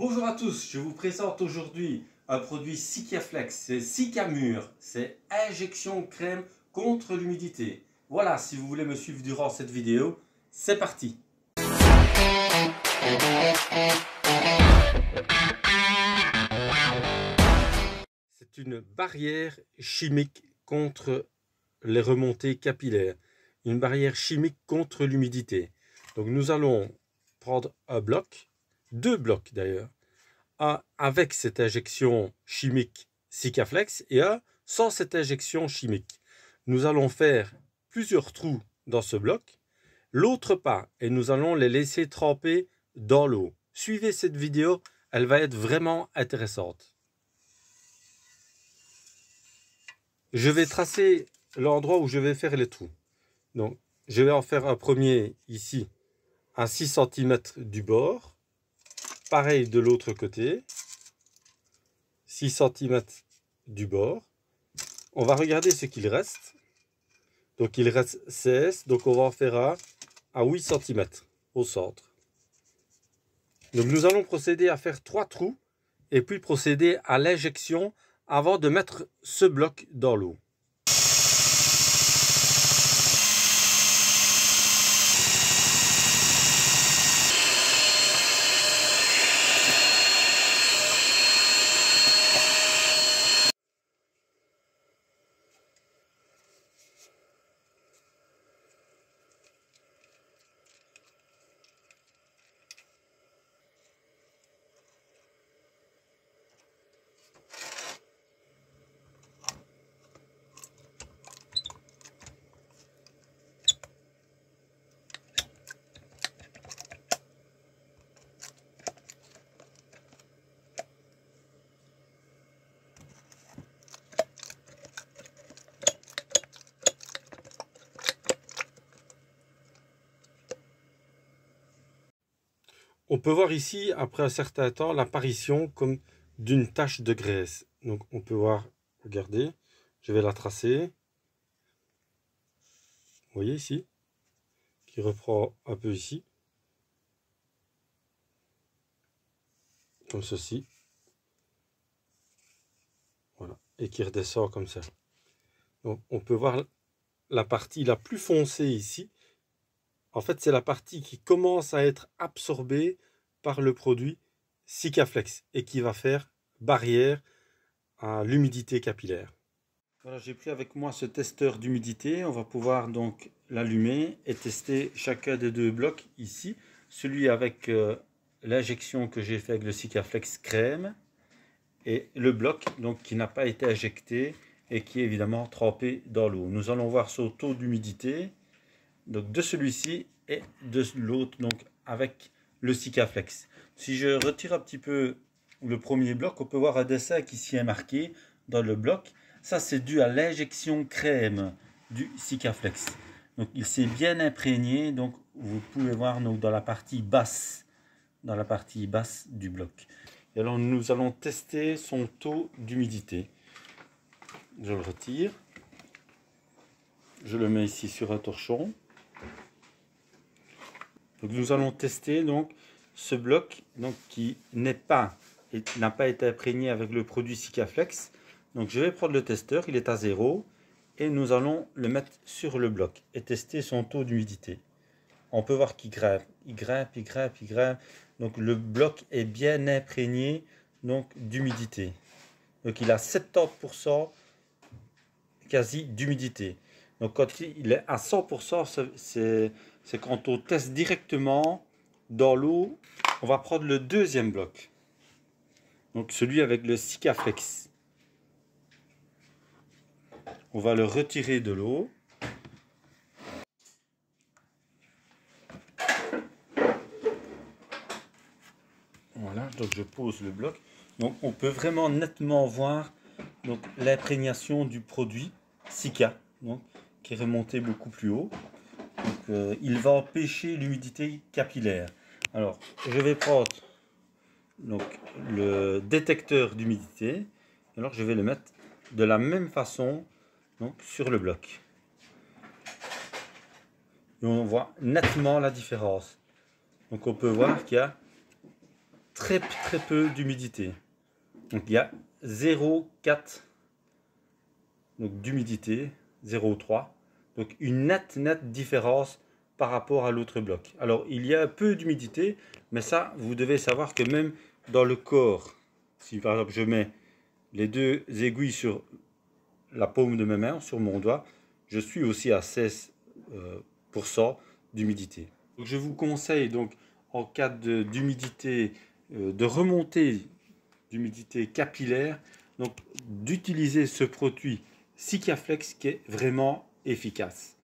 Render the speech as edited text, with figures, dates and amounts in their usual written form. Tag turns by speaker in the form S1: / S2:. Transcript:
S1: Bonjour à tous, je vous présente aujourd'hui un produit Sikaflex, c'est Sikamur, c'est injection crème contre l'humidité. Voilà, si vous voulez me suivre durant cette vidéo, c'est parti. C'est une barrière chimique contre les remontées capillaires, une barrière chimique contre l'humidité. Donc nous allons prendre un bloc, deux blocs d'ailleurs, un avec cette injection chimique Sikaflex et un sans cette injection chimique. Nous allons faire plusieurs trous dans ce bloc, l'autre pas, et nous allons les laisser tremper dans l'eau. Suivez cette vidéo, elle va être vraiment intéressante. Je vais tracer l'endroit où je vais faire les trous. Donc, je vais en faire un premier ici à 6 cm du bord. Pareil de l'autre côté. 6 cm du bord. On va regarder ce qu'il reste. Donc, il reste 16. Donc, on va en faire un à 8 cm au centre. Donc, nous allons procéder à faire 3 trous et puis procéder à l'injection avant de mettre ce bloc dans l'eau. On peut voir ici, après un certain temps, l'apparition comme d'une tache de graisse. Donc on peut voir, regardez, je vais la tracer. Vous voyez ici, qui reprend un peu ici. Comme ceci. Voilà, et qui redescend comme ça. Donc on peut voir la partie la plus foncée ici. En fait, c'est la partie qui commence à être absorbée par le produit Sikaflex et qui va faire barrière à l'humidité capillaire. Voilà, j'ai pris avec moi ce testeur d'humidité. On va pouvoir donc l'allumer et tester chacun des deux blocs ici. Celui avec l'injection que j'ai fait avec le Sikaflex crème et le bloc donc qui n'a pas été injecté et qui est évidemment trempé dans l'eau. Nous allons voir son taux d'humidité. Donc de celui-ci et de l'autre donc avec le Sikaflex. Si je retire un petit peu le premier bloc, on peut voir un dessin qui s'y est marqué dans le bloc. Ça c'est dû à l'injection crème du Sikaflex. Donc il s'est bien imprégné. Donc vous pouvez voir donc dans la partie basse du bloc. Et alors nous allons tester son taux d'humidité. Je le retire. Je le mets ici sur un torchon. Donc nous allons tester donc ce bloc donc, qui n'a pas été imprégné avec le produit Sikaflex. Donc je vais prendre le testeur, il est à 0 et nous allons le mettre sur le bloc et tester son taux d'humidité. On peut voir qu'il grimpe, il grimpe, il grimpe, il grimpe. Donc le bloc est bien imprégné donc d'humidité. Donc il a 70% quasi d'humidité. Donc quand il est à 100%, c'est quand on teste directement dans l'eau. On va prendre le deuxième bloc. Donc celui avec le Sikaflex. On va le retirer de l'eau. Voilà, donc je pose le bloc. Donc on peut vraiment nettement voir l'imprégnation du produit Sika, donc, qui est remonté beaucoup plus haut. Donc, il va empêcher l'humidité capillaire. Alors, je vais prendre donc, le détecteur d'humidité. Alors, je vais le mettre de la même façon donc, sur le bloc. Et on voit nettement la différence. Donc, on peut voir qu'il y a très peu d'humidité. Donc il y a 0,4 d'humidité, 0,3. Donc une nette différence par rapport à l'autre bloc. Alors il y a peu d'humidité, mais ça vous devez savoir que même dans le corps, si par exemple je mets les deux aiguilles sur la paume de ma main, sur mon doigt, je suis aussi à 16% d'humidité. Donc je vous conseille donc en cas d'humidité, de remontée d'humidité capillaire, donc d'utiliser ce produit Sikaflex qui est vraiment efficace.